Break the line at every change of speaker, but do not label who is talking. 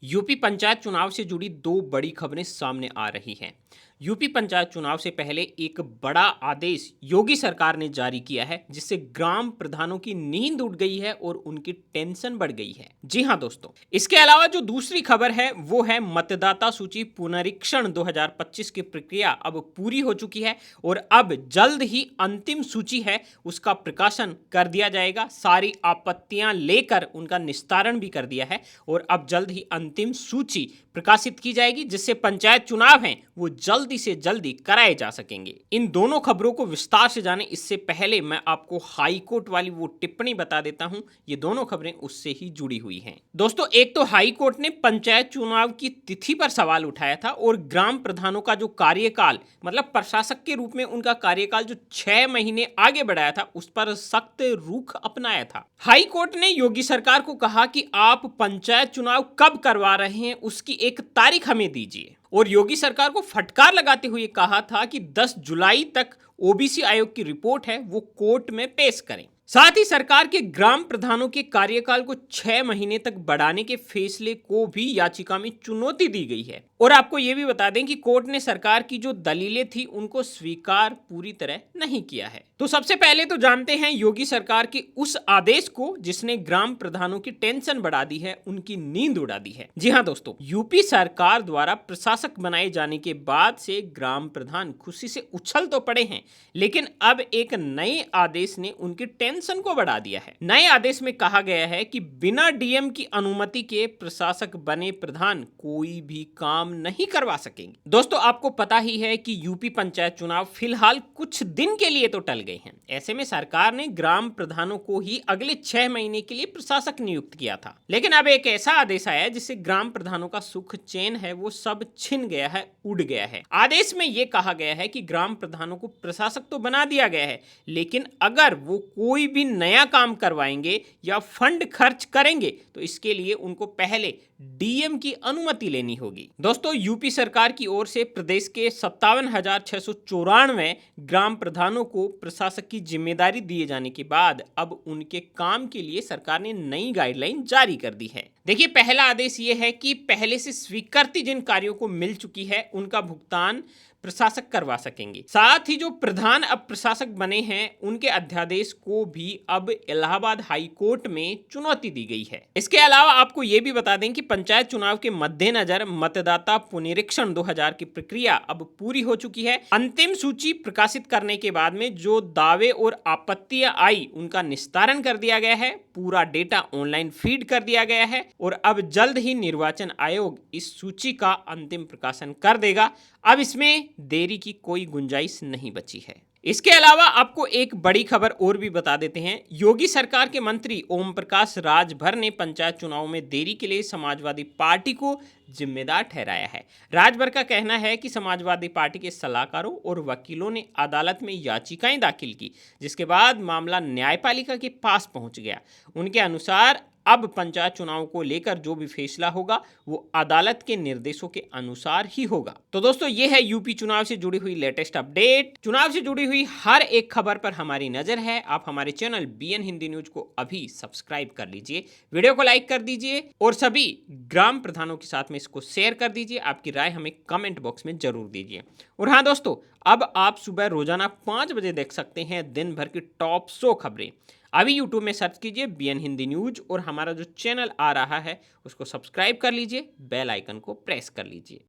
UP panchayat चुनाव से जुड़ी दो बड़ी खबरें सामने आ रही हैं। यूपी पंचायत चुनाव से पहले एक बड़ा आदेश योगी सरकार ने जारी किया है, जिससे ग्राम प्रधानों की नींद उड़ गई है और उनकी टेंशन बढ़ गई है। जी हां दोस्तों, इसके अलावा जो दूसरी खबर है वो है मतदाता सूची पुनरीक्षण 2025 की प्रक्रिया अब पूरी हो चुकी है और अब जल्द ही अंतिम सूची है उसका प्रकाशन कर दिया जाएगा। सारी आपत्तियां लेकर उनका निस्तारण भी कर दिया है और अब जल्द ही अंतिम सूची प्रकाशित की जाएगी, जिससे पंचायत चुनाव हैं वो जल्दी से जल्दी कराए जा सकेंगे। इन दोनों खबरों को विस्तार से जाने इससे पहले मैं आपको हाई कोर्ट वाली वो टिप्पणी बता देता हूं। ये दोनों खबरें उससे ही जुड़ी हुई हैं। दोस्तों, एक तो हाई कोर्ट ने पंचायत चुनाव की तिथि पर सवाल उठाया था और ग्राम प्रधानों का जो कार्यकाल, मतलब प्रशासक के रूप में उनका कार्यकाल जो 6 महीने आगे बढ़ाया था, उस पर सख्त रुख अपनाया था। हाई कोर्ट ने योगी सरकार को कहा कि आप पंचायत चुनाव कब करवा रहे हैं उसकी एक तारीख हमें दीजिए, और योगी सरकार को फटकार लगाते हुए कहा था कि 10 जुलाई तक ओबीसी आयोग की रिपोर्ट है वो कोर्ट में पेश करें। साथ ही सरकार के ग्राम प्रधानों के कार्यकाल को 6 महीने तक बढ़ाने के फैसले को भी याचिका में चुनौती दी गई है। और आपको यह भी बता दें कि कोर्ट ने सरकार की जो दलीलें थी उनको स्वीकार पूरी तरह नहीं किया है। तो सबसे पहले तो जानते हैं योगी सरकार के उस आदेश को जिसने ग्राम प्रधानों की टेंशन बढ़ा दी है, उनकी नींद उड़ा दी है। जी हाँ दोस्तों, यूपी सरकार द्वारा प्रशासक बनाए जाने के बाद से ग्राम प्रधान खुशी से उछल तो पड़े हैं, लेकिन अब एक नए आदेश ने उनकी टेंशन को बढ़ा दिया है। नए आदेश में कहा गया है कि बिना डीएम की अनुमति के प्रशासक बने प्रधान कोई भी काम नहीं करवा सकेंगे। दोस्तों, आपको पता ही है कि यूपी पंचायत चुनाव फिलहाल कुछ दिन के लिए तो टल गए हैं। ऐसे में सरकार ने ग्राम प्रधानों को ही अगले 6 महीने के लिए प्रशासक नियुक्त किया था, लेकिन अब एक ऐसा आदेश आया है जिससे ग्राम प्रधानों का सुख चैन है वो सब छिन गया है, उड़ गया है। आदेश में यह कहा गया है कि ग्राम प्रधानों को प्रशासक तो बना दिया गया है, लेकिन अगर वो कोई भी नया काम करवाएंगे या फंड खर्च करेंगे तो इसके लिए उनको पहले डीएम की अनुमति लेनी होगी। दोस्तों, यूपी सरकार की ओर से प्रदेश के 57,694 ग्राम प्रधानों को प्रशासक की जिम्मेदारी दिए जाने के बाद अब उनके काम के लिए सरकार ने नई गाइडलाइन जारी कर दी है। देखिए, पहला आदेश ये है कि पहले से स्वीकृति जिन कार्यों को मिल चुकी है उनका भुगतान प्रशासक करवा सकेंगे। साथ ही जो प्रधान अब प्रशासक बने हैं उनके अध्यादेश को भी अब इलाहाबाद हाई कोर्ट में चुनौती दी गई है। इसके अलावा आपको ये भी बता दें कि पंचायत चुनाव के मद्देनजर मतदाता पुनरीक्षण 2000 की प्रक्रिया अब पूरी हो चुकी है। अंतिम सूची प्रकाशित करने के बाद में जो दावे और आपत्तियां आई उनका निस्तारण कर दिया गया है। पूरा डेटा ऑनलाइन फीड कर दिया गया है और अब जल्द ही निर्वाचन आयोग इस सूची का अंतिम प्रकाशन कर देगा। अब इसमें देरी की कोई गुंजाइश नहीं बची है। इसके अलावा आपको एक बड़ी खबर और भी बता देते हैं। योगी सरकार के मंत्री ओम प्रकाश राजभर ने पंचायत चुनाव में देरी के लिए समाजवादी पार्टी को जिम्मेदार ठहराया है। राजभर का कहना है कि समाजवादी पार्टी के सलाहकारों और वकीलों ने अदालत में याचिकाएं दाखिल की, जिसके बाद मामला न्यायपालिका के पास पहुंच गया। उनके अनुसार अब पंचायत चुनाव को लेकर जो भी फैसला होगा वो अदालत के निर्देशों के अनुसार ही होगा। तो दोस्तों, ये है यूपी चुनाव से जुड़ी हुई लेटेस्ट अपडेट। चुनाव से जुड़ी हुई हर एक खबर पर हमारी नजर है। आप हमारे चैनल बीएन हिंदी न्यूज को अभी सब्सक्राइब कर लीजिए, वीडियो को लाइक कर दीजिए और सभी ग्राम प्रधानों के साथ में इसको शेयर कर दीजिए। आपकी राय हमें कमेंट बॉक्स में जरूर दीजिए। और हाँ दोस्तों, अब आप सुबह रोजाना 5 बजे देख सकते हैं दिन भर की टॉप 100 खबरें। अभी यूट्यूब में सर्च कीजिए बीएन हिंदी न्यूज और हमारा जो चैनल आ रहा है उसको सब्सक्राइब कर लीजिए, बेल आइकन को प्रेस कर लीजिए।